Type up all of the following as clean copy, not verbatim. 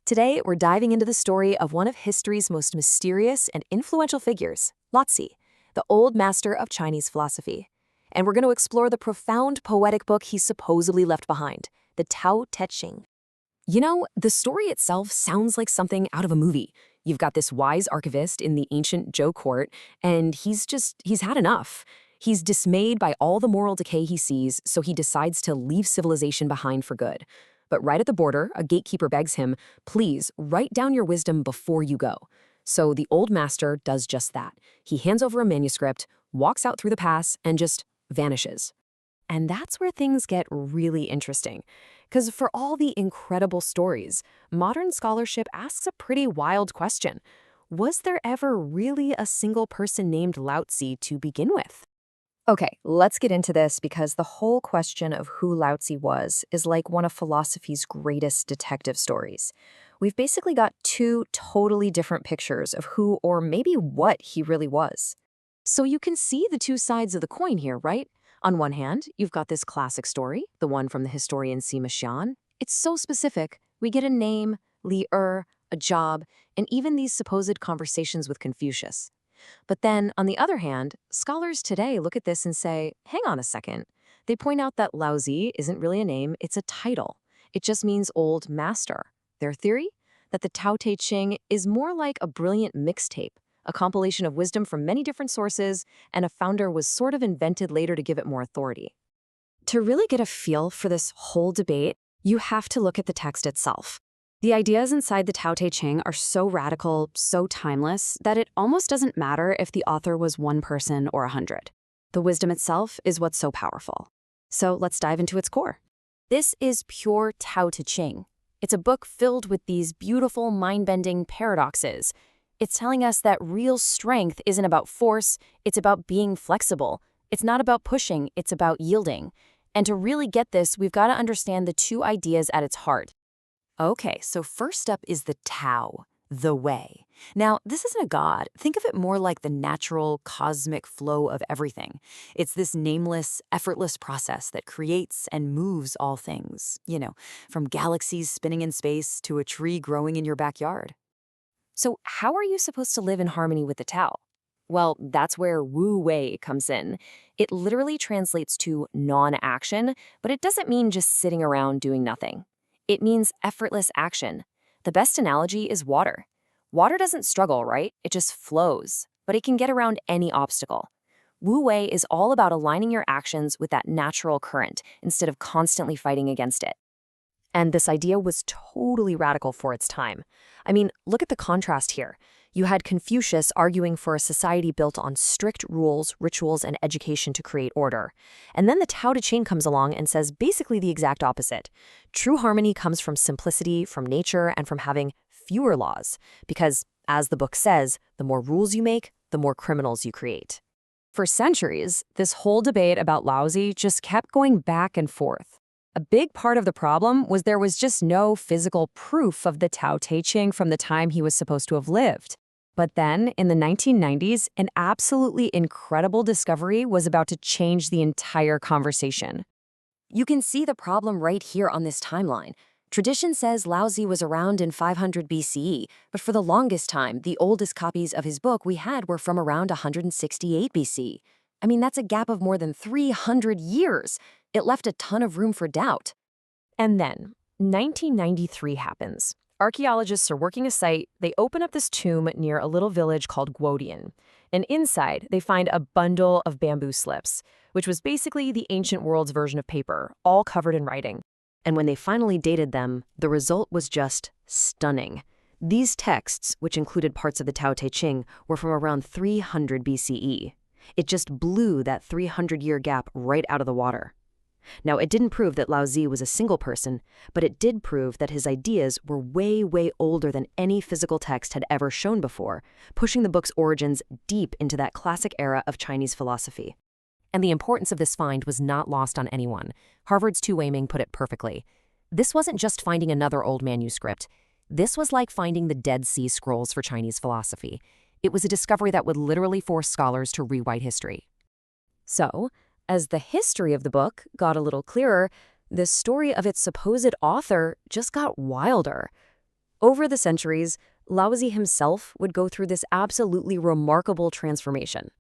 Today, we're diving into the story of one of history's most mysterious and influential figures, Laozi, the old master of Chinese philosophy. And we're going to explore the profound poetic book he supposedly left behind, the Tao Te Ching. You know, the story itself sounds like something out of a movie. You've got this wise archivist in the ancient Zhou court, and he's had enough. He's dismayed by all the moral decay he sees, so he decides to leave civilization behind for good. But right at the border, a gatekeeper begs him, please, write down your wisdom before you go. So the old master does just that. He hands over a manuscript, walks out through the pass, and just vanishes. And that's where things get really interesting. Because for all the incredible stories, modern scholarship asks a pretty wild question. Was there ever really a single person named Laozi to begin with? Okay, let's get into this because the whole question of who Laozi was is like one of philosophy's greatest detective stories. We've basically got two totally different pictures of who or maybe what he really was. So you can see the two sides of the coin here, right? On one hand, you've got this classic story, the one from the historian Sima Xian. It's so specific. We get a name, Li Er, a job, and even these supposed conversations with Confucius. But then, on the other hand, scholars today look at this and say, hang on a second. They point out that Laozi isn't really a name, it's a title. It just means old master. Their theory? That the Tao Te Ching is more like a brilliant mixtape, a compilation of wisdom from many different sources, and a founder was sort of invented later to give it more authority. To really get a feel for this whole debate, you have to look at the text itself. The ideas inside the Tao Te Ching are so radical, so timeless, that it almost doesn't matter if the author was one person or 100. The wisdom itself is what's so powerful. So let's dive into its core. This is pure Tao Te Ching. It's a book filled with these beautiful, mind-bending paradoxes. It's telling us that real strength isn't about force, it's about being flexible. It's not about pushing, it's about yielding. And to really get this, we've got to understand the two ideas at its heart. Okay, so first up is the Tao, the way. Now, this isn't a god. Think of it more like the natural, cosmic flow of everything. It's this nameless, effortless process that creates and moves all things, from galaxies spinning in space to a tree growing in your backyard. So how are you supposed to live in harmony with the Tao? Well, that's where Wu Wei comes in. It literally translates to non-action, but it doesn't mean just sitting around doing nothing. It means effortless action. The best analogy is water. Water doesn't struggle, right? It just flows, but it can get around any obstacle. Wu Wei is all about aligning your actions with that natural current instead of constantly fighting against it. And this idea was totally radical for its time. I mean, look at the contrast here. You had Confucius arguing for a society built on strict rules, rituals, and education to create order. And then the Tao Te Ching comes along and says basically the exact opposite. True harmony comes from simplicity, from nature, and from having fewer laws. Because, as the book says, the more rules you make, the more criminals you create. For centuries, this whole debate about Laozi just kept going back and forth. A big part of the problem was there was just no physical proof of the Tao Te Ching from the time he was supposed to have lived. But then, in the 1990s, an absolutely incredible discovery was about to change the entire conversation. You can see the problem right here on this timeline. Tradition says Laozi was around in 500 BCE, but for the longest time, the oldest copies of his book we had were from around 168 BC. I mean, that's a gap of more than 300 years. It left a ton of room for doubt. And then, 1993 happens. Archaeologists are working a site. They open up this tomb near a little village called Guodian. And inside, they find a bundle of bamboo slips, which was basically the ancient world's version of paper, all covered in writing. And when they finally dated them, the result was just stunning. These texts, which included parts of the Tao Te Ching, were from around 300 BCE. It just blew that 300-year gap right out of the water. Now, it didn't prove that Laozi was a single person, but it did prove that his ideas were way, way older than any physical text had ever shown before, pushing the book's origins deep into that classic era of Chinese philosophy. And the importance of this find was not lost on anyone. Harvard's Tu Weiming put it perfectly. This wasn't just finding another old manuscript. This was like finding the Dead Sea Scrolls for Chinese philosophy. It was a discovery that would literally force scholars to rewrite history. So, as the history of the book got a little clearer, the story of its supposed author just got wilder. Over the centuries, Laozi himself would go through this absolutely remarkable transformation.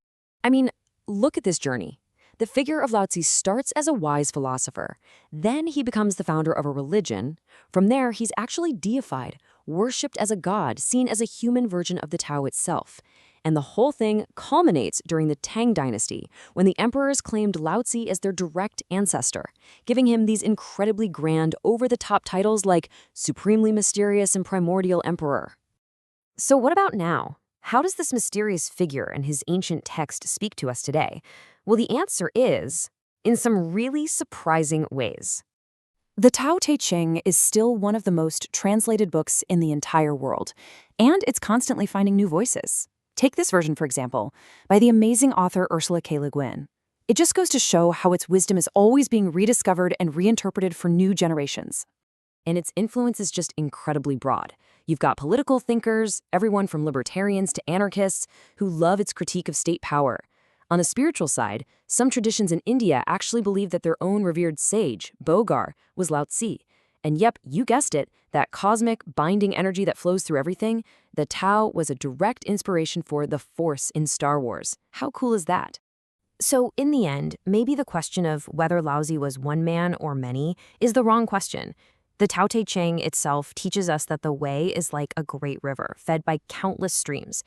I mean, look at this journey. The figure of Laozi starts as a wise philosopher. Then he becomes the founder of a religion. From there, he's actually deified, worshipped as a god, seen as a human version of the Tao itself. And the whole thing culminates during the Tang dynasty, when the emperors claimed Laozi as their direct ancestor, giving him these incredibly grand, over-the-top titles like supremely mysterious and primordial emperor. So what about now? How does this mysterious figure and his ancient text speak to us today? Well, the answer is in some really surprising ways. The Tao Te Ching is still one of the most translated books in the entire world, and it's constantly finding new voices. Take this version, for example, by the amazing author Ursula K. Le Guin. It just goes to show how its wisdom is always being rediscovered and reinterpreted for new generations. And its influence is just incredibly broad. You've got political thinkers, everyone from libertarians to anarchists, who love its critique of state power. On the spiritual side, some traditions in India actually believe that their own revered sage, Bogar, was Laozi. And yep, you guessed it, that cosmic, binding energy that flows through everything, the Tao was a direct inspiration for the Force in Star Wars. How cool is that? So in the end, maybe the question of whether Laozi was one man or many is the wrong question. The Tao Te Ching itself teaches us that the way is like a great river, fed by countless streams.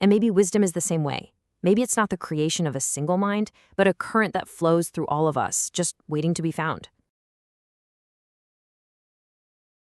And maybe wisdom is the same way. Maybe it's not the creation of a single mind, but a current that flows through all of us, just waiting to be found.